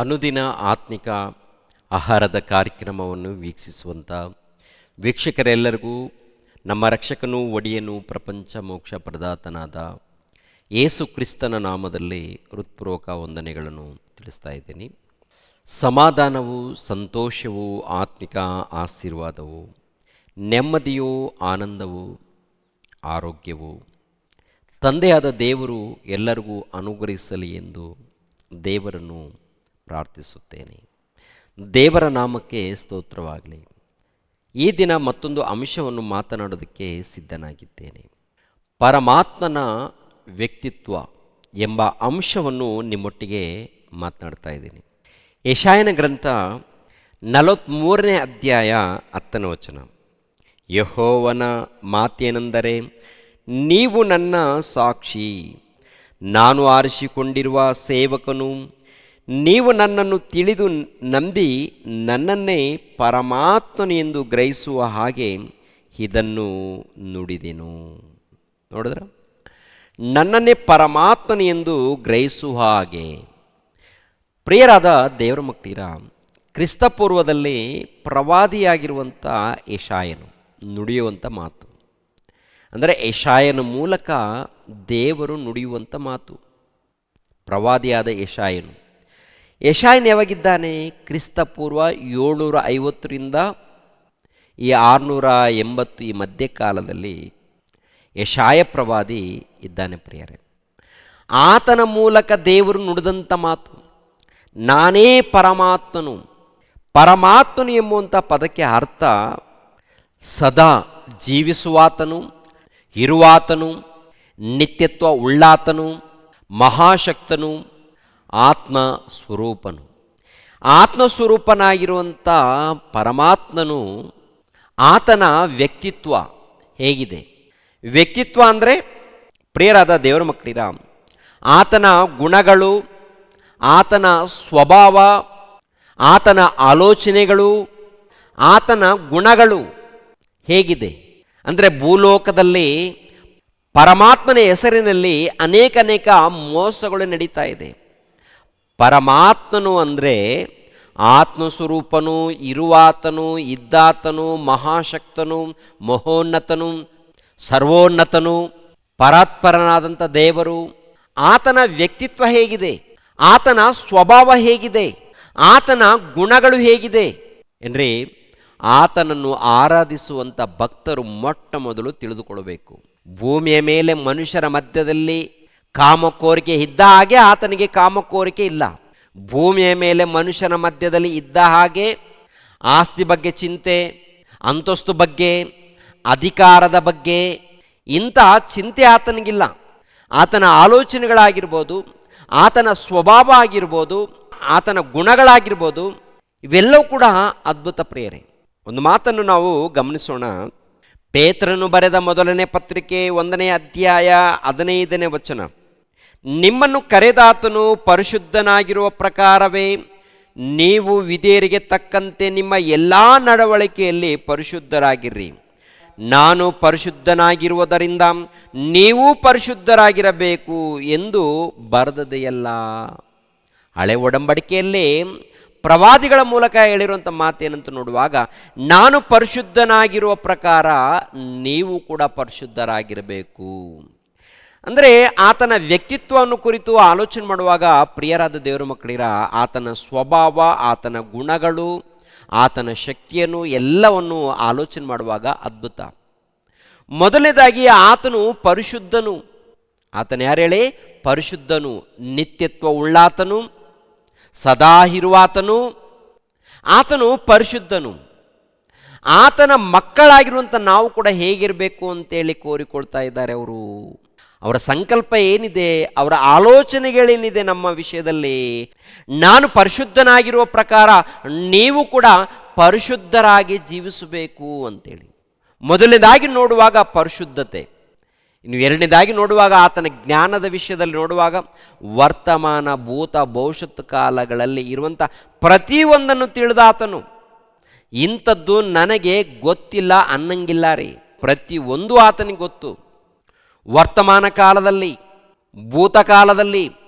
ಅನುದಿನ ಆತ್ಮಿಕ ಆಹಾರದ ಕಾರ್ಯಕ್ರಮವನ್ನು ವೀಕ್ಷಿಸುವಂಥ ವೀಕ್ಷಕರೆಲ್ಲರಿಗೂ ನಮ್ಮ ರಕ್ಷಕನೂ ಒಡೆಯನೂ ಪ್ರಪಂಚ ಮೋಕ್ಷ ಪ್ರದಾತನಾದ ಯೇಸು ಕ್ರಿಸ್ತನ ನಾಮದಲ್ಲಿ ಹೃತ್ಪೂರ್ವಕ ವಂದನೆಗಳನ್ನು ತಿಳಿಸ್ತಾ ಇದ್ದೀನಿ. ಸಮಾಧಾನವು, ಸಂತೋಷವು, ಆತ್ಮಿಕ ಆಶೀರ್ವಾದವು, ನೆಮ್ಮದಿಯು, ಆನಂದವು, ಆರೋಗ್ಯವು ತಂದೆಯಾದ ದೇವರು ಎಲ್ಲರಿಗೂ ಅನುಗ್ರಹಿಸಲಿ ಎಂದು ದೇವರನ್ನು ಪ್ರಾರ್ಥಿಸುತ್ತೇನೆ. ದೇವರ ನಾಮಕ್ಕೆ ಸ್ತೋತ್ರವಾಗಲಿ. ಈ ದಿನ ಮತ್ತೊಂದು ಅಂಶವನ್ನು ಮಾತನಾಡೋದಕ್ಕೆ ಸಿದ್ಧನಾಗಿದ್ದೇನೆ. ಪರಮಾತ್ಮನ ವ್ಯಕ್ತಿತ್ವ ಎಂಬ ಅಂಶವನ್ನು ನಿಮ್ಮೊಟ್ಟಿಗೆ ಮಾತನಾಡ್ತಾ ಇದ್ದೀನಿ. ಯೆಶಾಯನ ಗ್ರಂಥ 43ನೇ ಅಧ್ಯಾಯ 10ನೇ ವಚನ. ಯೆಹೋವನ ಮಾತೇನೆಂದರೆ, ನೀವು ನನ್ನ ಸಾಕ್ಷಿ, ನಾನು ಆರಿಸಿಕೊಂಡಿರುವ ಸೇವಕನು, ನೀವು ನನ್ನನ್ನು ತಿಳಿದು ನಂಬಿ ನನ್ನನ್ನೇ ಪರಮಾತ್ಮನು ಎಂದು ಗ್ರಹಿಸುವ ಹಾಗೆ ಇದನ್ನು ನುಡಿದೆನು. ನೋಡಿದ್ರ, ನನ್ನನ್ನೇ ಪರಮಾತ್ಮನು ಎಂದು ಗ್ರಹಿಸುವ ಹಾಗೆ. ಪ್ರಿಯರಾದ ದೇವರ ಮಕ್ಕಳಿರ, ಕ್ರಿಸ್ತಪೂರ್ವದಲ್ಲಿ ಪ್ರವಾದಿಯಾಗಿರುವಂಥ ಯೆಶಾಯನು ನುಡಿಯುವಂಥ ಮಾತು ಅಂದರೆ ಯೆಶಾಯನ ಮೂಲಕ ದೇವರು ನುಡಿಯುವಂಥ ಮಾತು. ಪ್ರವಾದಿಯಾದ ಯೆಶಾಯನು ಯಾವಾಗಿದ್ದಾನೆ? ಕ್ರಿಸ್ತಪೂರ್ವ 750ರಿಂದ 680 ಈ ಮಧ್ಯಕಾಲದಲ್ಲಿ ಯೆಶಾಯ ಪ್ರವಾದಿ ಇದ್ದಾನೆ. ಪ್ರಿಯರೇ, ಆತನ ಮೂಲಕ ದೇವರು ನುಡಿದಂಥ ಮಾತು, ನಾನೇ ಪರಮಾತ್ಮನು. ಪರಮಾತ್ಮನು ಎಂಬುವಂಥ ಪದಕ್ಕೆ ಅರ್ಥ ಸದಾ ಜೀವಿಸುವಾತನು, ಇರುವಾತನು, ನಿತ್ಯತ್ವ ಉಳ್ಳಾತನು, ಮಹಾಶಕ್ತನು, ಆತ್ಮ ಸ್ವರೂಪನು. ಆತ್ಮಸ್ವರೂಪನಾಗಿರುವಂಥ ಪರಮಾತ್ಮನು, ಆತನ ವ್ಯಕ್ತಿತ್ವ ಹೇಗಿದೆ? ವ್ಯಕ್ತಿತ್ವ ಅಂದರೆ ಪ್ರಿಯರಾದ ದೇವರ ಮಕ್ಕಳಿರ, ಆತನ ಗುಣಗಳು, ಆತನ ಸ್ವಭಾವ, ಆತನ ಆಲೋಚನೆಗಳು, ಆತನ ಗುಣಗಳು ಹೇಗಿದೆ ಅಂದರೆ, ಭೂಲೋಕದಲ್ಲಿ ಪರಮಾತ್ಮನ ಹೆಸರಿನಲ್ಲಿ ಅನೇಕ ಮೋಸಗಳು ನಡೀತಾ ಇದೆ. ಪರಮಾತ್ಮನು ಅಂದರೆ ಆತ್ಮಸ್ವರೂಪನು, ಇರುವಾತನು, ಇದ್ದಾತನು, ಮಹಾಶಕ್ತನು, ಮಹೋನ್ನತನು, ಸರ್ವೋನ್ನತನು, ಪರಾತ್ಪರನಾದಂಥ ದೇವರು. ಆತನ ವ್ಯಕ್ತಿತ್ವ ಹೇಗಿದೆ? ಆತನ ಸ್ವಭಾವ ಹೇಗಿದೆ? ಆತನ ಗುಣಗಳು ಹೇಗಿದೆ ಎಂದರೆ, ಆತನನ್ನು ಆರಾಧಿಸುವಂಥ ಭಕ್ತರು ಮೊಟ್ಟ ಮೊದಲು ತಿಳಿದುಕೊಳ್ಳಬೇಕು. ಭೂಮಿಯ ಮೇಲೆ ಮನುಷ್ಯರ ಮಧ್ಯದಲ್ಲಿ ಕಾಮಕೋರಿಕೆ ಇದ್ದ ಹಾಗೆ ಆತನಿಗೆ ಕಾಮಕೋರಿಕೆ ಇಲ್ಲ. ಭೂಮಿಯ ಮೇಲೆ ಮನುಷ್ಯನ ಮಧ್ಯದಲ್ಲಿ ಇದ್ದ ಹಾಗೆ ಆಸ್ತಿ ಬಗ್ಗೆ ಚಿಂತೆ, ಅಂತಸ್ತು ಬಗ್ಗೆ, ಅಧಿಕಾರದ ಬಗ್ಗೆ ಇಂಥ ಚಿಂತೆ ಆತನಿಗಿಲ್ಲ. ಆತನ ಆಲೋಚನೆಗಳಾಗಿರ್ಬೋದು, ಆತನ ಸ್ವಭಾವ ಆಗಿರ್ಬೋದು, ಆತನ ಗುಣಗಳಾಗಿರ್ಬೋದು, ಇವೆಲ್ಲವೂ ಕೂಡ ಅದ್ಭುತ. ಪ್ರಿಯರೇ, ಒಂದು ಮಾತನ್ನು ನಾವು ಗಮನಿಸೋಣ. ಪೇತ್ರನು ಬರೆದ ಮೊದಲನೇ ಪತ್ರಿಕೆ 1ನೇ ಅಧ್ಯಾಯ 15ನೇ ವಚನ. ನಿಮ್ಮನ್ನು ಕರೆದಾತನು ಪರಿಶುದ್ಧನಾಗಿರುವ ಪ್ರಕಾರವೇ ನೀವು ವಿಧೇಯರಿಗೆ ತಕ್ಕಂತೆ ನಿಮ್ಮ ಎಲ್ಲ ನಡವಳಿಕೆಯಲ್ಲಿ ಪರಿಶುದ್ಧರಾಗಿರ್ರಿ. ನಾನು ಪರಿಶುದ್ಧನಾಗಿರುವುದರಿಂದ ನೀವು ಪರಿಶುದ್ಧರಾಗಿರಬೇಕು ಎಂದು ಬರೆದದೆಯಲ್ಲ. ಹಳೆ ಒಡಂಬಡಿಕೆಯಲ್ಲಿ ಪ್ರವಾದಿಗಳ ಮೂಲಕ ಹೇಳಿರುವಂಥ ಮಾತೇನಂತ ನೋಡುವಾಗ, ನಾನು ಪರಿಶುದ್ಧನಾಗಿರುವ ಪ್ರಕಾರ ನೀವು ಕೂಡ ಪರಿಶುದ್ಧರಾಗಿರಬೇಕು. ಅಂದರೆ ಆತನ ವ್ಯಕ್ತಿತ್ವವನ್ನು ಕುರಿತು ಆಲೋಚನೆ ಮಾಡುವಾಗ, ಪ್ರಿಯರಾದ ದೇವರ ಮಕ್ಕಳಿರ, ಆತನ ಸ್ವಭಾವ, ಆತನ ಗುಣಗಳು, ಆತನ ಶಕ್ತಿಯನ್ನು ಎಲ್ಲವನ್ನು ಆಲೋಚನೆ ಮಾಡುವಾಗ ಅದ್ಭುತ. ಮೊದಲನೇದಾಗಿ ಆತನು ಪರಿಶುದ್ಧನು. ಆತನ ಯಾರು ಹೇಳಿ? ಪರಿಶುದ್ಧನು, ನಿತ್ಯತ್ವ ಉಳ್ಳಾತನು, ಸದಾ ಇರುವಾತನು, ಆತನು ಪರಿಶುದ್ಧನು. ಆತನ ಮಕ್ಕಳಾಗಿರುವಂಥ ನಾವು ಕೂಡ ಹೇಗಿರಬೇಕು ಅಂತೇಳಿ ಕೋರಿಕೊಳ್ತಾ ಇದ್ದಾರೆ ಅವರು. ಅವರ ಸಂಕಲ್ಪ ಏನಿದೆ, ಅವರ ಆಲೋಚನೆಗಳೇನಿದೆ ನಮ್ಮ ವಿಷಯದಲ್ಲಿ, ನಾನು ಪರಿಶುದ್ಧನಾಗಿರುವ ಪ್ರಕಾರ ನೀವು ಕೂಡ ಪರಿಶುದ್ಧರಾಗಿ ಜೀವಿಸಬೇಕು ಅಂತೇಳಿ. ಮೊದಲನೇದಾಗಿ ನೋಡುವಾಗ ಪರಿಶುದ್ಧತೆ, ಇನ್ನು ಎರಡನೇದಾಗಿ ನೋಡುವಾಗ ಆತನ ಜ್ಞಾನದ ವಿಷಯದಲ್ಲಿ ನೋಡುವಾಗ ವರ್ತಮಾನ, ಭೂತ, ಭವಿಷ್ಯತ್ ಕಾಲಗಳಲ್ಲಿ ಇರುವಂಥ ಪ್ರತಿಯೊಂದನ್ನು ತಿಳಿದ ಆತನು. ಇಂಥದ್ದು ನನಗೆ ಗೊತ್ತಿಲ್ಲ ಅನ್ನಂಗಿಲ್ಲ ರೀ. ಪ್ರತಿಯೊಂದು ಆತನಿಗೆ ಗೊತ್ತು. ವರ್ತಮಾನ ಕಾಲದಲ್ಲಿ, ಭೂತಕಾಲದಲ್ಲಿ,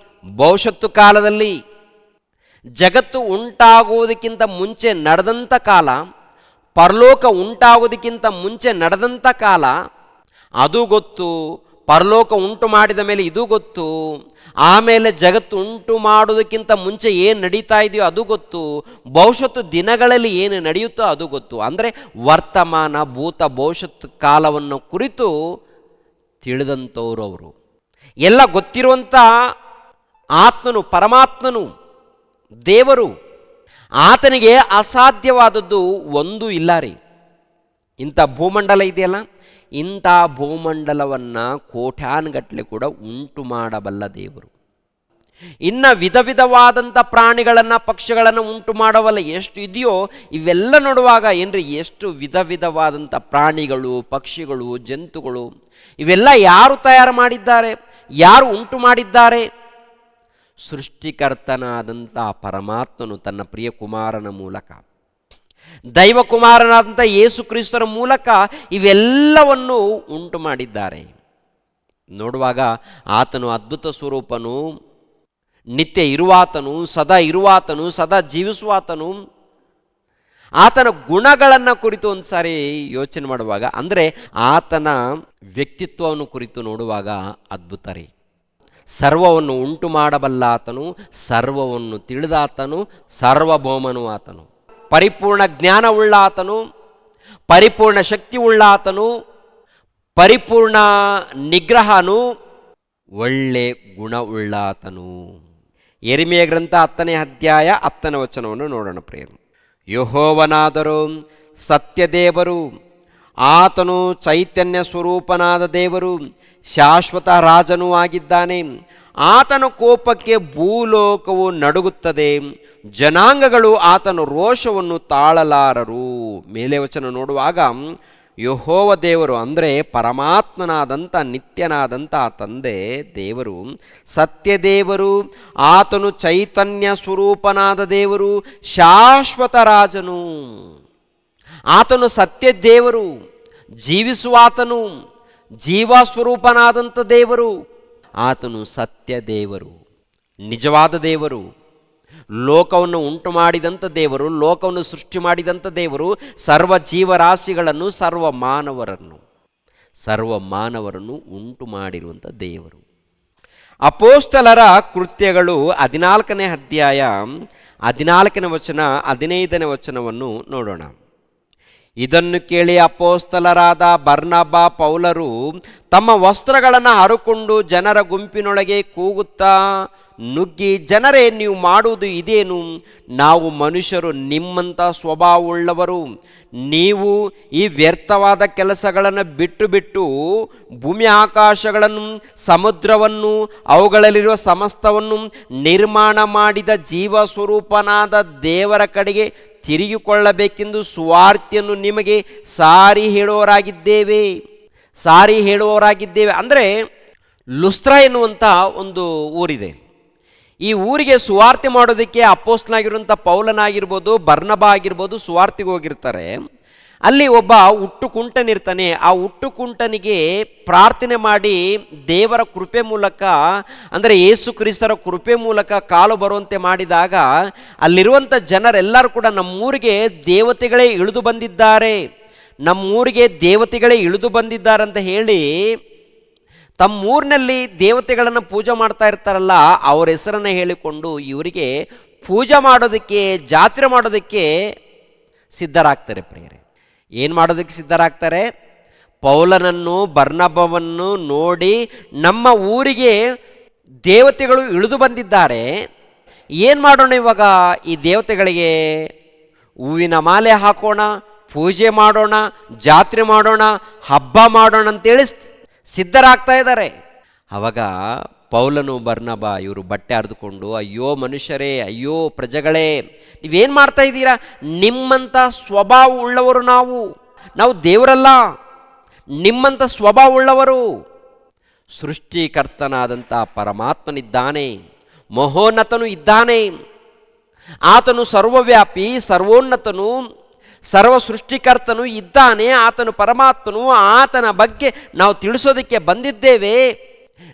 ಭವಿಷ್ಯತ್ತು ಕಾಲದಲ್ಲಿ ಜಗತ್ತು ಉಂಟಾಗುವುದಕ್ಕಿಂತ ಮುಂಚೆ ನಡೆದಂಥ ಕಾಲ, ಪರಲೋಕ ಉಂಟಾಗೋದಕ್ಕಿಂತ ಮುಂಚೆ ನಡೆದಂಥ ಕಾಲ ಅದು ಗೊತ್ತು, ಪರಲೋಕ ಉಂಟು ಮಾಡಿದ ಮೇಲೆ ಇದು ಗೊತ್ತು, ಆಮೇಲೆ ಜಗತ್ತು ಉಂಟು ಮಾಡೋದಕ್ಕಿಂತ ಮುಂಚೆ ಏನು ನಡೀತಾ ಇದೆಯೋ ಅದು ಗೊತ್ತು, ಭವಿಷ್ಯತ್ತು ದಿನಗಳಲ್ಲಿ ಏನು ನಡೆಯುತ್ತೋ ಅದು ಗೊತ್ತು. ಅಂದರೆ ವರ್ತಮಾನ, ಭೂತ, ಭವಿಷ್ಯತ್ ಕಾಲವನ್ನು ಕುರಿತು ತಿಳಿದಂಥವ್ರು ಅವರು. ಎಲ್ಲ ಗೊತ್ತಿರುವಂಥ ಆತ್ಮನು, ಪರಮಾತ್ಮನು, ದೇವರು, ಆತನಿಗೆ ಅಸಾಧ್ಯವಾದದ್ದು ಒಂದು ಇಲ್ಲ ರೀ. ಇಂಥ ಭೂಮಂಡಲ ಇದೆಯಲ್ಲ, ಇಂಥ ಭೂಮಂಡಲವನ್ನು ಕೋಟ್ಯಾನುಗಟ್ಟಲೆ ಕೂಡ ಉಂಟು ಮಾಡಬಲ್ಲ ದೇವರು. ಇನ್ನು ವಿಧ ವಿಧವಾದಂಥ ಪ್ರಾಣಿಗಳನ್ನು, ಪಕ್ಷಿಗಳನ್ನು ಉಂಟು ಮಾಡಬಲ್ಲ. ಎಷ್ಟು ಇದೆಯೋ ಇವೆಲ್ಲ ನೋಡುವಾಗ ಏನ್ರಿ, ಎಷ್ಟು ವಿಧ ವಿಧವಾದಂಥ ಪ್ರಾಣಿಗಳು, ಪಕ್ಷಿಗಳು, ಜಂತುಗಳು, ಇವೆಲ್ಲ ಯಾರು ತಯಾರು ಮಾಡಿದ್ದಾರೆ, ಯಾರು ಉಂಟು ಮಾಡಿದ್ದಾರೆ? ಸೃಷ್ಟಿಕರ್ತನಾದಂಥ ಪರಮಾತ್ಮನು ತನ್ನ ಪ್ರಿಯ ಕುಮಾರನ ಮೂಲಕ, ದೈವ ಕುಮಾರನಾದಂಥ ಯೇಸು ಕ್ರಿಸ್ತರ ಮೂಲಕ ಇವೆಲ್ಲವನ್ನು ಉಂಟು ಮಾಡಿದ್ದಾರೆ. ನೋಡುವಾಗ ಆತನು ಅದ್ಭುತ ಸ್ವರೂಪನು, ನಿತ್ಯ ಇರುವಾತನು, ಸದಾ ಇರುವಾತನು, ಸದಾ ಜೀವಿಸುವಾತನು. ಆತನ ಗುಣಗಳನ್ನು ಕುರಿತು ಒಂದು ಸಾರಿ ಯೋಚನೆ ಮಾಡುವಾಗ, ಅಂದರೆ ಆತನ ವ್ಯಕ್ತಿತ್ವವನ್ನು ಕುರಿತು ನೋಡುವಾಗ ಅದ್ಭುತ ರೀ. ಸರ್ವವನ್ನು ಉಂಟು ಮಾಡಬಲ್ಲ ಆತನು, ಸರ್ವವನ್ನು ತಿಳಿದಾತನು, ಸಾರ್ವಭೌಮನು ಆತನು, ಪರಿಪೂರ್ಣ ಜ್ಞಾನವುಳ್ಳ ಆತನು, ಪರಿಪೂರ್ಣ ಶಕ್ತಿ ಉಳ್ಳ ಆತನು, ಪರಿಪೂರ್ಣ ನಿಗ್ರಹನು, ಒಳ್ಳೆ ಗುಣವುಳ್ಳ ಆತನು. ಯೆರೆಮೀಯ ಗ್ರಂಥ 10ನೇ ಅಧ್ಯಾಯ 10ನೇ ವಚನವನ್ನು ನೋಡೋಣ ಪ್ರಿಯರು. ಯೆಹೋವನಾದರೂ ಸತ್ಯದೇವರು, ಆತನು ಚೈತನ್ಯ ಸ್ವರೂಪನಾದ ದೇವರು, ಶಾಶ್ವತ ರಾಜನೂ ಆಗಿದ್ದಾನೆ. ಆತನ ಕೋಪಕ್ಕೆ ಭೂಲೋಕವು ನಡುಗುತ್ತದೆ, ಜನಾಂಗಗಳು ಆತನ ರೋಷವನ್ನು ತಾಳಲಾರರು. ಮೇಲೆ ವಚನ ನೋಡುವಾಗ ಯೆಹೋವ ದೇವರು ಅಂದರೆ ಪರಮಾತ್ಮನಾದಂಥ, ನಿತ್ಯನಾದಂಥ ತಂದೆ ದೇವರು, ಸತ್ಯದೇವರು, ಆತನು ಚೈತನ್ಯ ಸ್ವರೂಪನಾದ ದೇವರು, ಶಾಶ್ವತ ರಾಜನು. ಆತನು ಸತ್ಯ ದೇವರು, ಜೀವಿಸುವಾತನು, ಜೀವಸ್ವರೂಪನಾದಂಥ ದೇವರು. ಆತನು ಸತ್ಯ ದೇವರು, ನಿಜವಾದ ದೇವರು, ಲೋಕವನ್ನು ಉಂಟು ಮಾಡಿದಂಥ ದೇವರು, ಲೋಕವನ್ನು ಸೃಷ್ಟಿ ಮಾಡಿದಂಥ ದೇವರು, ಸರ್ವ ಜೀವರಾಶಿಗಳನ್ನು, ಸರ್ವ ಮಾನವರನ್ನು ಉಂಟು ಮಾಡಿರುವಂಥ ದೇವರು. ಅಪೋಸ್ತಲರ ಕೃತ್ಯಗಳು 14ನೇ ಅಧ್ಯಾಯ 14ನೇ ವಚನ 15ನೇ ವಚನವನ್ನು ನೋಡೋಣ. ಇದನ್ನು ಕೇಳಿ ಅಪೋಸ್ತಲರಾದ ಬರ್ನಬ, ಪೌಲರು ತಮ್ಮ ವಸ್ತ್ರಗಳನ್ನು ಹರಕೊಂಡು ಜನರ ಗುಂಪಿನೊಳಗೆ ಕೂಗುತ್ತಾ ನುಗ್ಗಿ, ಜನರೇ, ನೀವು ಮಾಡುವುದು ಇದೇನು? ನಾವು ಮನುಷ್ಯರು ನಿಮ್ಮಂಥ ಸ್ವಭಾವವುಳ್ಳವರು. ನೀವು ಈ ವ್ಯರ್ಥವಾದ ಕೆಲಸಗಳನ್ನು ಬಿಟ್ಟು ಭೂಮಿ ಆಕಾಶಗಳನ್ನು, ಸಮುದ್ರವನ್ನು, ಅವುಗಳಲ್ಲಿರುವ ಸಮಸ್ತವನ್ನು ನಿರ್ಮಾಣ ಮಾಡಿದ ಜೀವ ಸ್ವರೂಪನಾದ ದೇವರ ಕಡೆಗೆ ತಿರುಗಿಕೊಳ್ಳಬೇಕೆಂದು ಸುವಾರ್ತೆಯನ್ನು ನಿಮಗೆ ಸಾರಿ ಹೇಳುವವರಾಗಿದ್ದೇವೆ. ಅಂದರೆ ಲುಸ್ತ್ರ ಎನ್ನುವಂಥ ಒಂದು ಊರಿದೆ. ಈ ಊರಿಗೆ ಸುವಾರ್ತೆ ಮಾಡೋದಕ್ಕೆ ಅಪೊಸ್ತಲನಾಗಿರುವಂಥ ಪೌಲನಾಗಿರ್ಬೋದು, ಬರ್ನಬ ಆಗಿರ್ಬೋದು, ಸುವಾರ್ತೆಗೆ ಹೋಗಿರ್ತಾರೆ. ಅಲ್ಲಿ ಒಬ್ಬ ಹುಟ್ಟುಕುಂಟನಿರ್ತಾನೆ. ಆ ಹುಟ್ಟುಕುಂಟನಿಗೆ ಪ್ರಾರ್ಥನೆ ಮಾಡಿ ದೇವರ ಕೃಪೆ ಮೂಲಕ, ಅಂದರೆ ಯೇಸು ಕ್ರಿಸ್ತರ ಕೃಪೆ ಮೂಲಕ ಕಾಲು ಬರುವಂತೆ ಮಾಡಿದಾಗ ಅಲ್ಲಿರುವಂಥ ಜನರೆಲ್ಲರೂ ಕೂಡ ನಮ್ಮೂರಿಗೆ ದೇವತೆಗಳೇ ಇಳಿದು ಬಂದಿದ್ದಾರೆ ಅಂತ ಹೇಳಿ ತಮ್ಮೂರಿನಲ್ಲಿ ದೇವತೆಗಳನ್ನು ಪೂಜೆ ಮಾಡ್ತಾ ಇರ್ತಾರಲ್ಲ, ಅವರ ಹೆಸರನ್ನು ಹೇಳಿಕೊಂಡು ಇವರಿಗೆ ಪೂಜೆ ಮಾಡೋದಕ್ಕೆ, ಜಾತ್ರೆ ಮಾಡೋದಕ್ಕೆ ಸಿದ್ಧರಾಗ್ತಾರೆ ಪ್ರಿಯರೇ. ಏನು ಮಾಡೋದಕ್ಕೆ ಸಿದ್ಧರಾಗ್ತಾರೆ? ಪೌಲನನ್ನು, ಬರ್ನಬವನ್ನು ನೋಡಿ ನಮ್ಮ ಊರಿಗೆ ದೇವತೆಗಳು ಇಳಿದು ಬಂದಿದ್ದಾರೆ, ಏನು ಮಾಡೋಣ ಇವಾಗ? ಈ ದೇವತೆಗಳಿಗೆ ಹೂವಿನ ಮಾಲೆ ಹಾಕೋಣ, ಪೂಜೆ ಮಾಡೋಣ, ಜಾತ್ರೆ ಮಾಡೋಣ, ಹಬ್ಬ ಮಾಡೋಣ ಅಂತೇಳಿ ಸಿದ್ಧರಾಗ್ತಾ ಇದ್ದಾರೆ. ಆವಾಗ ಪೌಲನು, ಬರ್ನಬ ಇವರು ಬಟ್ಟೆ ಹರಿದುಕೊಂಡು, ಅಯ್ಯೋ ಮನುಷ್ಯರೇ, ಅಯ್ಯೋ ಪ್ರಜೆಗಳೇ, ನೀವೇನು ಮಾಡ್ತಾ ಇದ್ದೀರಾ? ನಿಮ್ಮಂಥ ಸ್ವಭಾವ ಉಳ್ಳವರು ನಾವು ದೇವರಲ್ಲ, ನಿಮ್ಮಂಥ ಸ್ವಭಾವ ಉಳ್ಳವರು. ಸೃಷ್ಟಿಕರ್ತನಾದಂಥ ಪರಮಾತ್ಮನಿದ್ದಾನೆ, ಮಹೋನ್ನತನು ಇದ್ದಾನೆ. ಆತನು ಸರ್ವವ್ಯಾಪಿ, ಸರ್ವೋನ್ನತನು, ಸರ್ವ ಸೃಷ್ಟಿಕರ್ತನು ಇದ್ದಾನೆ. ಆತನು ಪರಮಾತ್ಮನು. ಆತನ ಬಗ್ಗೆ ನಾವು ತಿಳಿಸೋದಕ್ಕೆ ಬಂದಿದ್ದೇವೆ.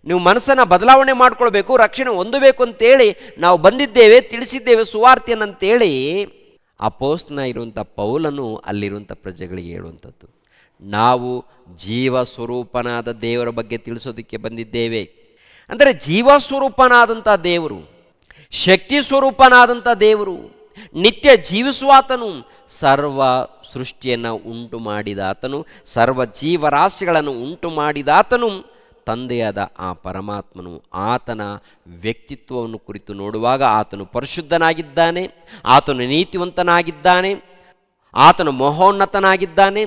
ನೀವು ಮನಸ್ಸನ್ನು ಬದಲಾವಣೆ ಮಾಡಿಕೊಳ್ಬೇಕು, ರಕ್ಷಣೆ ಹೊಂದಬೇಕು ಅಂತೇಳಿ ನಾವು ಬಂದಿದ್ದೇವೆ, ತಿಳಿಸಿದ್ದೇವೆ ಸುವಾರ್ತೆಯನ್ನಂತೇಳಿ ಅಪೊಸ್ತಲನ ಇರುವಂಥ ಪೌಲನು ಅಲ್ಲಿರುವಂಥ ಪ್ರಜೆಗಳಿಗೆ ಹೇಳುವಂಥದ್ದು. ನಾವು ಜೀವ ಸ್ವರೂಪನಾದ ದೇವರ ಬಗ್ಗೆ ತಿಳಿಸೋದಕ್ಕೆ ಬಂದಿದ್ದೇವೆ. ಅಂದರೆ ಜೀವ ಸ್ವರೂಪನಾದಂಥ ದೇವರು, ಶಕ್ತಿ ಸ್ವರೂಪನಾದಂಥ ದೇವರು, ನಿತ್ಯ ಜೀವಿಸುವಾತನು, ಸರ್ವ ಸೃಷ್ಟಿಯನ್ನು ಉಂಟು ಮಾಡಿದಾತನು, ಸರ್ವ ಜೀವರಾಶಿಗಳನ್ನು ಉಂಟು ಮಾಡಿದಾತನು ತಂದೆಯಾದ ಆ ಪರಮಾತ್ಮನು. ಆತನ ವ್ಯಕ್ತಿತ್ವವನ್ನು ಕುರಿತು ನೋಡುವಾಗ ಆತನು ಪರಿಶುದ್ಧನಾಗಿದ್ದಾನೆ, ಆತನು ನೀತಿವಂತನಾಗಿದ್ದಾನೆ, ಆತನು ಮಹೋನ್ನತನಾಗಿದ್ದಾನೆ.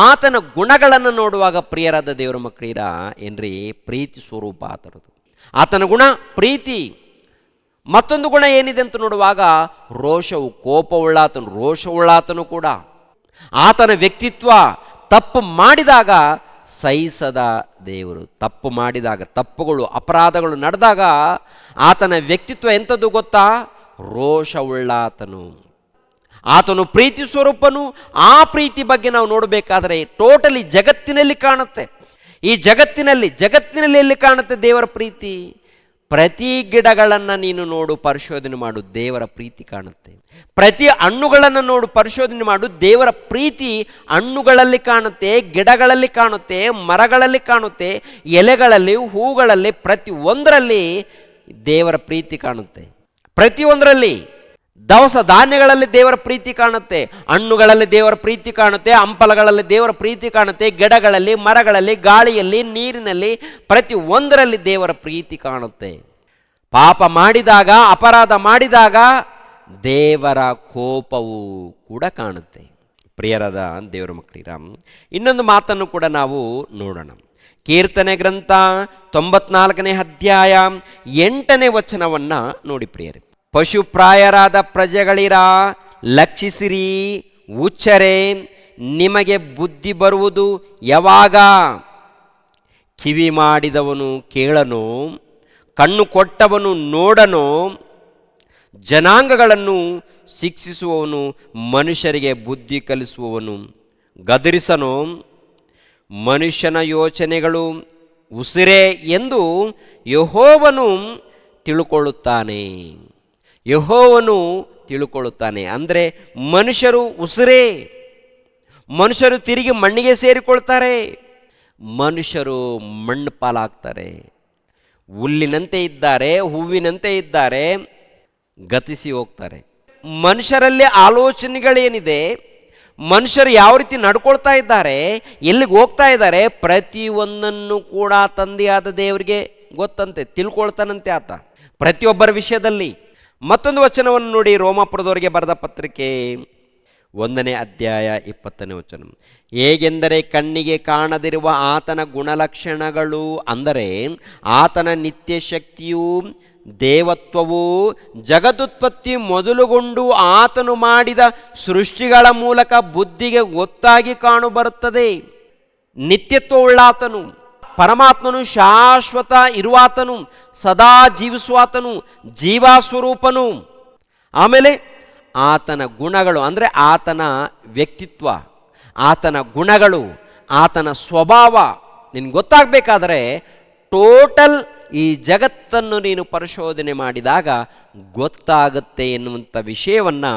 ಆತನ ಗುಣಗಳನ್ನು ನೋಡುವಾಗ ಪ್ರಿಯರಾದ ದೇವರ ಮಕ್ಕಳಿರ ಏನ್ರಿ, ಪ್ರೀತಿ ಸ್ವರೂಪ ಆತನದು. ಆತನ ಗುಣ ಪ್ರೀತಿ. ಮತ್ತೊಂದು ಗುಣ ಏನಿದೆ ಅಂತ ನೋಡುವಾಗ ರೋಷವು, ಕೋಪವುಳ್ಳಾತನು, ರೋಷವುಳ್ಳಾತನು ಕೂಡ. ಆತನ ವ್ಯಕ್ತಿತ್ವ, ತಪ್ಪು ಮಾಡಿದಾಗ ಸಹಿಸದ ದೇವರು. ತಪ್ಪು ಮಾಡಿದಾಗ, ತಪ್ಪುಗಳು ಅಪರಾಧಗಳು ನಡೆದಾಗ ಆತನ ವ್ಯಕ್ತಿತ್ವ ಎಂಥದ್ದು ಗೊತ್ತಾ? ರೋಷವುಳ್ಳಾತನು. ಆತನು ಪ್ರೀತಿ ಸ್ವರೂಪನು. ಆ ಪ್ರೀತಿ ಬಗ್ಗೆ ನಾವು ನೋಡಬೇಕಾದರೆ ಟೋಟಲಿ ಜಗತ್ತಿನಲ್ಲಿ ಕಾಣುತ್ತೆ. ಈ ಜಗತ್ತಿನಲ್ಲಿ ಎಲ್ಲಿ ಕಾಣುತ್ತೆ ದೇವರ ಪ್ರೀತಿ? ಪ್ರತಿ ಗಿಡಗಳನ್ನು ನೀನು ನೋಡು, ಪರಿಶೋಧನೆ ಮಾಡು, ದೇವರ ಪ್ರೀತಿ ಕಾಣುತ್ತೆ. ಪ್ರತಿ ಹಣ್ಣುಗಳನ್ನು ನೋಡು, ಪರಿಶೋಧನೆ ಮಾಡು, ದೇವರ ಪ್ರೀತಿ ಹಣ್ಣುಗಳಲ್ಲಿ ಕಾಣುತ್ತೆ, ಗಿಡಗಳಲ್ಲಿ ಕಾಣುತ್ತೆ, ಮರಗಳಲ್ಲಿ ಕಾಣುತ್ತೆ, ಎಲೆಗಳಲ್ಲಿ, ಹೂಗಳಲ್ಲಿ, ಪ್ರತಿ ಒಂದರಲ್ಲಿ ದೇವರ ಪ್ರೀತಿ ಕಾಣುತ್ತೆ. ಪ್ರತಿಯೊಂದರಲ್ಲಿ ದವಸ ಧಾನ್ಯಗಳಲ್ಲಿ ದೇವರ ಪ್ರೀತಿ ಕಾಣುತ್ತೆ, ಹಣ್ಣುಗಳಲ್ಲಿ ದೇವರ ಪ್ರೀತಿ ಕಾಣುತ್ತೆ, ಹಂಪಲಗಳಲ್ಲಿ ದೇವರ ಪ್ರೀತಿ ಕಾಣುತ್ತೆ, ಗಿಡಗಳಲ್ಲಿ, ಮರಗಳಲ್ಲಿ, ಗಾಳಿಯಲ್ಲಿ, ನೀರಿನಲ್ಲಿ, ಪ್ರತಿ ಒಂದರಲ್ಲಿ ದೇವರ ಪ್ರೀತಿ ಕಾಣುತ್ತೆ. ಪಾಪ ಮಾಡಿದಾಗ, ಅಪರಾಧ ಮಾಡಿದಾಗ ದೇವರ ಕೋಪವು ಕೂಡ ಕಾಣುತ್ತೆ. ಪ್ರಿಯರಾದ ದೇವರ ಮಕ್ಕಳಿರ, ಇನ್ನೊಂದು ಮಾತನ್ನು ಕೂಡ ನಾವು ನೋಡೋಣ. ಕೀರ್ತನೆ ಗ್ರಂಥ 94ನೇ ಅಧ್ಯಾಯ 8ನೇ ವಚನವನ್ನು ನೋಡಿ ಪ್ರಿಯರೇ. ಪಶುಪ್ರಾಯರಾದ ಪ್ರಜೆಗಳಿರ, ಲಕ್ಷಿಸಿರಿ, ಹುಚ್ಚರೇ, ನಿಮಗೆ ಬುದ್ಧಿ ಬರುವುದು ಯಾವಾಗ? ಕಿವಿ ಮಾಡಿದವನು ಕೇಳನು, ಕಣ್ಣು ಕೊಟ್ಟವನು ನೋಡನು, ಜನಾಂಗಗಳನ್ನು ಶಿಕ್ಷಿಸುವವನು, ಮನುಷ್ಯರಿಗೆ ಬುದ್ಧಿ ಕಲಿಸುವವನು ಗದರಿಸನು. ಮನುಷ್ಯನ ಯೋಚನೆಗಳು ಉಸಿರೇ ಎಂದು ಯೆಹೋವನು ತಿಳುಕೊಳ್ಳುತ್ತಾನೆ. ಯೆಹೋವನು ತಿಳುಕೊಳ್ಳುತ್ತಾನೆ ಅಂದರೆ ಮನುಷ್ಯರು ಉಸಿರೇ, ಮನುಷ್ಯರು ತಿರುಗಿ ಮಣ್ಣಿಗೆ ಸೇರಿಕೊಳ್ತಾರೆ, ಮನುಷ್ಯರು ಮಣ್ಣು ಪಾಲಾಗ್ತಾರೆ. ಹುಲ್ಲಿನಂತೆ ಇದ್ದಾರೆ, ಹೂವಿನಂತೆ ಇದ್ದಾರೆ, ಗತಿಸಿ ಹೋಗ್ತಾರೆ. ಮನುಷ್ಯರಲ್ಲಿ ಆಲೋಚನೆಗಳೇನಿದೆ, ಮನುಷ್ಯರು ಯಾವ ರೀತಿ ನಡ್ಕೊಳ್ತಾ ಇದ್ದಾರೆ, ಎಲ್ಲಿಗೆ ಹೋಗ್ತಾ ಇದ್ದಾರೆ, ಪ್ರತಿಯೊಂದನ್ನು ಕೂಡ ತಂದೆಯಾದ ದೇವರಿಗೆ ಗೊತ್ತಂತೆ, ತಿಳ್ಕೊಳ್ತಾನಂತೆ ಆತ ಪ್ರತಿಯೊಬ್ಬರ ವಿಷಯದಲ್ಲಿ. ಮತ್ತೊಂದು ವಚನವನ್ನು ನೋಡಿ, ರೋಮಾಪುರದವರಿಗೆ ಬರೆದ ಪತ್ರಿಕೆ 1ನೇ ಅಧ್ಯಾಯ 20ನೇ ವಚನ. ಹೇಗೆಂದರೆ ಕಣ್ಣಿಗೆ ಕಾಣದಿರುವ ಆತನ ಗುಣಲಕ್ಷಣಗಳು, ಅಂದರೆ ಆತನ ನಿತ್ಯ ಶಕ್ತಿಯು, ದೇವತ್ವವು ಜಗದುತ್ಪತ್ತಿ ಮೊದಲುಗೊಂಡು ಆತನು ಮಾಡಿದ ಸೃಷ್ಟಿಗಳ ಮೂಲಕ ಬುದ್ಧಿಗೆ ಗೊತ್ತಾಗಿ ಕಾಣುಬರುತ್ತದೆ. ನಿತ್ಯತ್ವವುಳ್ಳಾತನು, ಪರಮಾತ್ಮನು ಶಾಶ್ವತ ಇರುವಾತನು, ಸದಾ ಜೀವಿಸುವಾತನು, ಜೀವಸ್ವರೂಪನು. ಆಮೇಲೆ ಆತನ ಗುಣಗಳು ಅಂದರೆ ಆತನ ವ್ಯಕ್ತಿತ್ವ, ಆತನ ಗುಣಗಳು, ಆತನ ಸ್ವಭಾವ ನಿನಗೆ ಗೊತ್ತಾಗಬೇಕಾದರೆ ಟೋಟಲ್ ಈ ಜಗತ್ತನ್ನು ನೀನು ಪರಿಶೋಧನೆ ಮಾಡಿದಾಗ ಗೊತ್ತಾಗುತ್ತೆ ಎನ್ನುವಂಥ ವಿಷಯವನ್ನು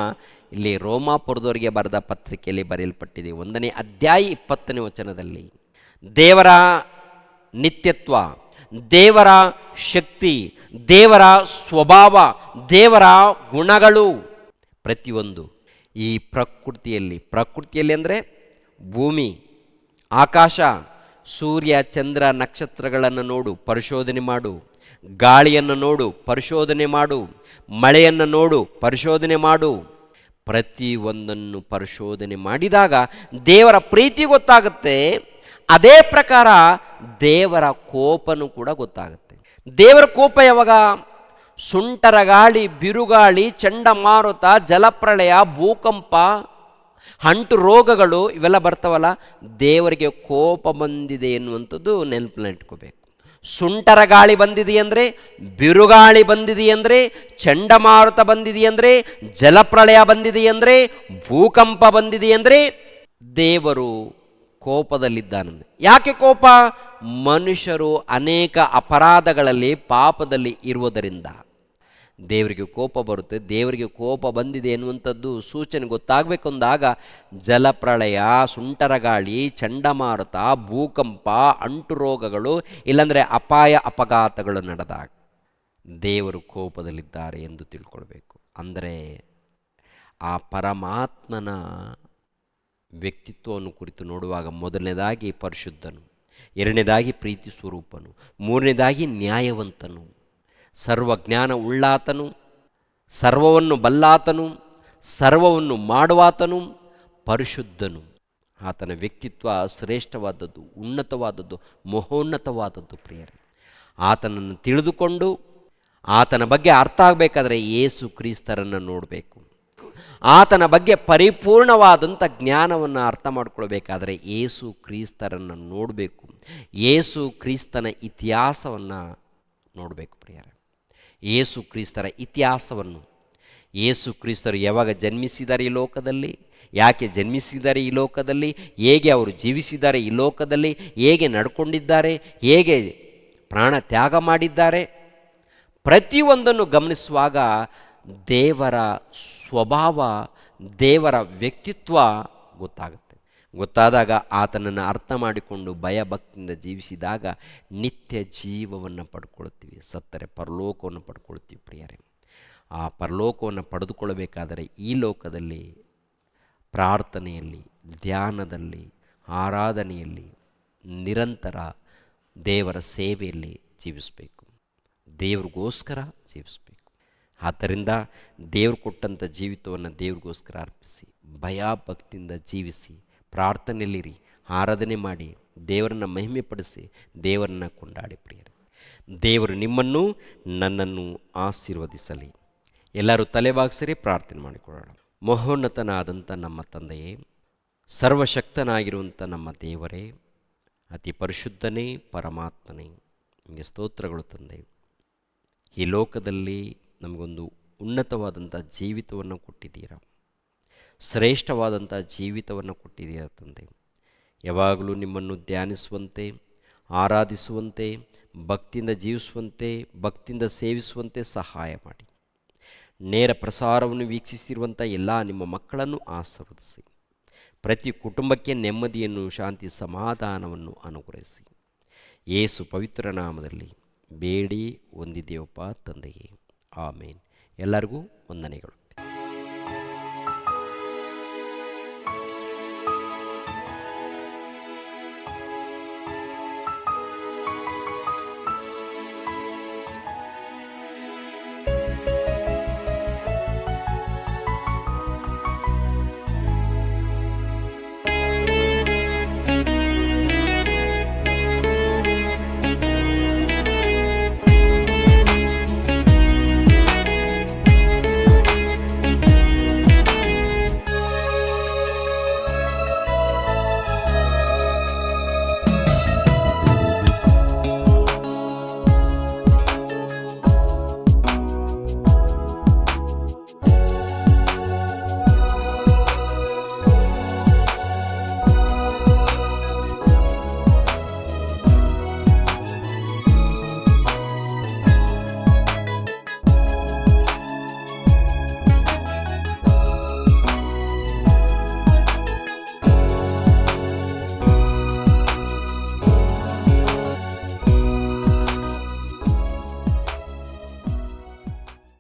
ಇಲ್ಲಿ ರೋಮಾಪುರದವರಿಗೆ ಬರೆದ ಪತ್ರಿಕೆಯಲ್ಲಿ ಬರೆಯಲ್ಪಟ್ಟಿದೆ. 1ನೇ ಅಧ್ಯಾಯ 20ನೇ ವಚನದಲ್ಲಿ ದೇವರ ನಿತ್ಯತ್ವ, ದೇವರ ಶಕ್ತಿ, ದೇವರ ಸ್ವಭಾವ, ದೇವರ ಗುಣಗಳು ಪ್ರತಿಯೊಂದು ಈ ಪ್ರಕೃತಿಯಲ್ಲಿ ಅಂದರೆ ಭೂಮಿ, ಆಕಾಶ, ಸೂರ್ಯ, ಚಂದ್ರ, ನಕ್ಷತ್ರಗಳನ್ನು ನೋಡು, ಪರಿಶೋಧನೆ ಮಾಡು. ಗಾಳಿಯನ್ನು ನೋಡು, ಪರಿಶೋಧನೆ ಮಾಡು. ಮಳೆಯನ್ನು ನೋಡು, ಪರಿಶೋಧನೆ ಮಾಡು. ಪ್ರತಿಯೊಂದನ್ನು ಪರಿಶೋಧನೆ ಮಾಡಿದಾಗ ದೇವರ ಪ್ರೀತಿ ಗೊತ್ತಾಗುತ್ತೆ. ಅದೇ ಪ್ರಕಾರ ದೇವರ ಕೋಪನೂ ಕೂಡ ಗೊತ್ತಾಗುತ್ತೆ. ದೇವರ ಕೋಪ ಯಾವಾಗ? ಸುಂಟರ ಗಾಳಿ, ಬಿರುಗಾಳಿ, ಚಂಡಮಾರುತ, ಜಲಪ್ರಳಯ, ಭೂಕಂಪ, ಅಂಟು ರೋಗಗಳು ಇವೆಲ್ಲ ಬರ್ತಾವಲ್ಲ, ದೇವರಿಗೆ ಕೋಪ ಬಂದಿದೆ ಎನ್ನುವಂಥದ್ದು ನೆನಪಿನಲ್ಲಿಟ್ಕೋಬೇಕು. ಸುಂಟರ ಗಾಳಿ ಬಂದಿದೆಯಂದರೆ, ಬಿರುಗಾಳಿ ಬಂದಿದೆಯಂದರೆ, ಚಂಡಮಾರುತ ಬಂದಿದೆಯಂದರೆ, ಜಲಪ್ರಳಯ ಬಂದಿದೆಯಂದರೆ, ಭೂಕಂಪ ಬಂದಿದೆಯಂದರೆ ದೇವರು ಕೋಪದಲ್ಲಿದ್ದಾನಂತೆ. ಯಾಕೆ ಕೋಪ? ಮನುಷ್ಯರು ಅನೇಕ ಅಪರಾಧಗಳಲ್ಲಿ ಪಾಪದಲ್ಲಿ ಇರುವುದರಿಂದ ದೇವರಿಗೆ ಕೋಪ ಬರುತ್ತೆ. ದೇವರಿಗೆ ಕೋಪ ಬಂದಿದೆ ಎನ್ನುವಂಥದ್ದು ಸೂಚನೆ ಗೊತ್ತಾಗಬೇಕಂದಾಗ ಜಲಪ್ರಳಯ, ಸುಂಟರಗಾಳಿ, ಚಂಡಮಾರುತ, ಭೂಕಂಪ, ಅಂಟು ರೋಗಗಳು, ಇಲ್ಲಾಂದರೆ ಅಪಾಯ ಅಪಘಾತಗಳು ನಡೆದಾಗ ದೇವರು ಕೋಪದಲ್ಲಿದ್ದಾರೆ ಎಂದು ತಿಳ್ಕೊಳ್ಬೇಕು. ಅಂದರೆ ಆ ಪರಮಾತ್ಮನ ವ್ಯಕ್ತಿತ್ವವನ್ನು ಕುರಿತು ನೋಡುವಾಗ ಮೊದಲನೇದಾಗಿ ಪರಿಶುದ್ಧನು, ಎರಡನೇದಾಗಿ ಪ್ರೀತಿ ಸ್ವರೂಪನು, ಮೂರನೇದಾಗಿ ನ್ಯಾಯವಂತನು, ಸರ್ವಜ್ಞಾನ ಉಳ್ಳಾತನು, ಸರ್ವವನ್ನು ಬಲ್ಲಾತನು, ಸರ್ವವನ್ನು ಮಾಡುವಾತನು, ಪರಿಶುದ್ಧನು. ಆತನ ವ್ಯಕ್ತಿತ್ವ ಶ್ರೇಷ್ಠವಾದದ್ದು, ಉನ್ನತವಾದದ್ದು, ಮಹೋನ್ನತವಾದದ್ದು. ಪ್ರಿಯರೇ, ಆತನನ್ನು ತಿಳಿದುಕೊಂಡು ಆತನ ಬಗ್ಗೆ ಅರ್ಥ ಆಗಬೇಕಾದ್ರೆ ಯೇಸು ಕ್ರಿಸ್ತರನ್ನು ನೋಡಬೇಕು. ಆತನ ಬಗ್ಗೆ ಪರಿಪೂರ್ಣವಾದಂಥ ಜ್ಞಾನವನ್ನು ಅರ್ಥ ಮಾಡಿಕೊಳ್ಬೇಕಾದ್ರೆ ಯೇಸು ಕ್ರಿಸ್ತರನ್ನು ನೋಡಬೇಕು. ಯೇಸು ಕ್ರಿಸ್ತನ ಇತಿಹಾಸವನ್ನು ನೋಡಬೇಕು. ಪ್ರಿಯರೇ, ಯೇಸು ಕ್ರಿಸ್ತರ ಇತಿಹಾಸವನ್ನು, ಯೇಸು ಕ್ರಿಸ್ತರು ಯಾವಾಗ ಜನ್ಮಿಸಿದ್ದಾರೆ ಈ ಲೋಕದಲ್ಲಿ, ಯಾಕೆ ಜನ್ಮಿಸಿದ್ದಾರೆ ಈ ಲೋಕದಲ್ಲಿ, ಹೇಗೆ ಅವರು ಜೀವಿಸಿದ್ದಾರೆ ಈ ಲೋಕದಲ್ಲಿ, ಹೇಗೆ ನಡ್ಕೊಂಡಿದ್ದಾರೆ, ಹೇಗೆ ಪ್ರಾಣ ತ್ಯಾಗ ಮಾಡಿದ್ದಾರೆ, ಪ್ರತಿಯೊಂದನ್ನು ಗಮನಿಸುವಾಗ ದೇವರ ಸ್ವಭಾವ, ದೇವರ ವ್ಯಕ್ತಿತ್ವ ಗೊತ್ತಾಗುತ್ತೆ. ಗೊತ್ತಾದಾಗ ಆತನನ್ನು ಅರ್ಥ ಮಾಡಿಕೊಂಡು ಭಯಭಕ್ತಿಯಿಂದ ಜೀವಿಸಿದಾಗ ನಿತ್ಯ ಜೀವವನ್ನು ಪಡ್ಕೊಳ್ತೀವಿ. ಸತ್ತರೆ ಪರಲೋಕವನ್ನು ಪಡ್ಕೊಳ್ತೀವಿ. ಪ್ರಿಯರೇ, ಆ ಪರಲೋಕವನ್ನು ಪಡೆದುಕೊಳ್ಳಬೇಕಾದರೆ ಈ ಲೋಕದಲ್ಲಿ ಪ್ರಾರ್ಥನೆಯಲ್ಲಿ, ಧ್ಯಾನದಲ್ಲಿ, ಆರಾಧನೆಯಲ್ಲಿ, ನಿರಂತರ ದೇವರ ಸೇವೆಯಲ್ಲಿ ಜೀವಿಸಬೇಕು. ದೇವ್ರಿಗೋಸ್ಕರ ಜೀವಿಸಬೇಕು. ಆದ್ದರಿಂದ ದೇವ್ರು ಕೊಟ್ಟಂಥ ಜೀವಿತವನ್ನು ದೇವ್ರಿಗೋಸ್ಕರ ಅರ್ಪಿಸಿ, ಭಯಭಕ್ತಿಯಿಂದ ಜೀವಿಸಿ, ಪ್ರಾರ್ಥನೆಯಲ್ಲಿರಿ, ಆರಾಧನೆ ಮಾಡಿ, ದೇವರನ್ನು ಮಹಿಮೆಪಡಿಸಿ, ದೇವರನ್ನು ಕೊಂಡಾಡಿ. ಪ್ರಿಯರೇ, ದೇವರು ನಿಮ್ಮನ್ನು ನನ್ನನ್ನು ಆಶೀರ್ವದಿಸಲಿ. ಎಲ್ಲರೂ ತಲೆಬಾಗಿಸಿರಿ, ಪ್ರಾರ್ಥನೆ ಮಾಡಿಕೊಳ್ಳೋಣ. ಮಹೋನ್ನತನಾದಂಥ ನಮ್ಮ ತಂದೆಯೇ, ಸರ್ವಶಕ್ತನಾಗಿರುವಂಥ ನಮ್ಮ ದೇವರೇ, ಅತಿ ಪರಿಶುದ್ಧನೇ, ಪರಮಾತ್ಮನೇ, ನಿಮಗೆ ಸ್ತೋತ್ರಗಳು ತಂದೆ. ಈ ಲೋಕದಲ್ಲಿ ನಮಗೊಂದು ಉನ್ನತವಾದಂಥ ಜೀವಿತವನ್ನು ಕೊಟ್ಟಿದ್ದೀರಾ, ಶ್ರೇಷ್ಠವಾದಂಥ ಜೀವಿತವನ್ನು ಕೊಟ್ಟಿದ್ದೀರಾ ತಂದೆ. ಯಾವಾಗಲೂ ನಿಮ್ಮನ್ನು ಧ್ಯಾನಿಸುವಂತೆ, ಆರಾಧಿಸುವಂತೆ, ಭಕ್ತಿಯಿಂದ ಜೀವಿಸುವಂತೆ, ಭಕ್ತಿಯಿಂದ ಸೇವಿಸುವಂತೆ ಸಹಾಯ ಮಾಡಿ. ನೇರ ಪ್ರಸಾರವನ್ನು ವೀಕ್ಷಿಸಿರುವಂಥ ಎಲ್ಲ ನಿಮ್ಮ ಮಕ್ಕಳನ್ನು ಆಶೀರ್ವದಿಸಿ. ಪ್ರತಿ ಕುಟುಂಬಕ್ಕೆ ನೆಮ್ಮದಿಯನ್ನು, ಶಾಂತಿ, ಸಮಾಧಾನವನ್ನು ಅನುಗ್ರಹಿಸಿ. ಯೇಸು ಪವಿತ್ರ ನಾಮದಲ್ಲಿ ಬೇಡಿ ಹೊಂದಿದ್ದೇವಪ್ಪ ತಂದೆಯೇ, ಆಮೇನ್. ಎಲ್ಲರಿಗೂ ವಂದನೆಗಳು.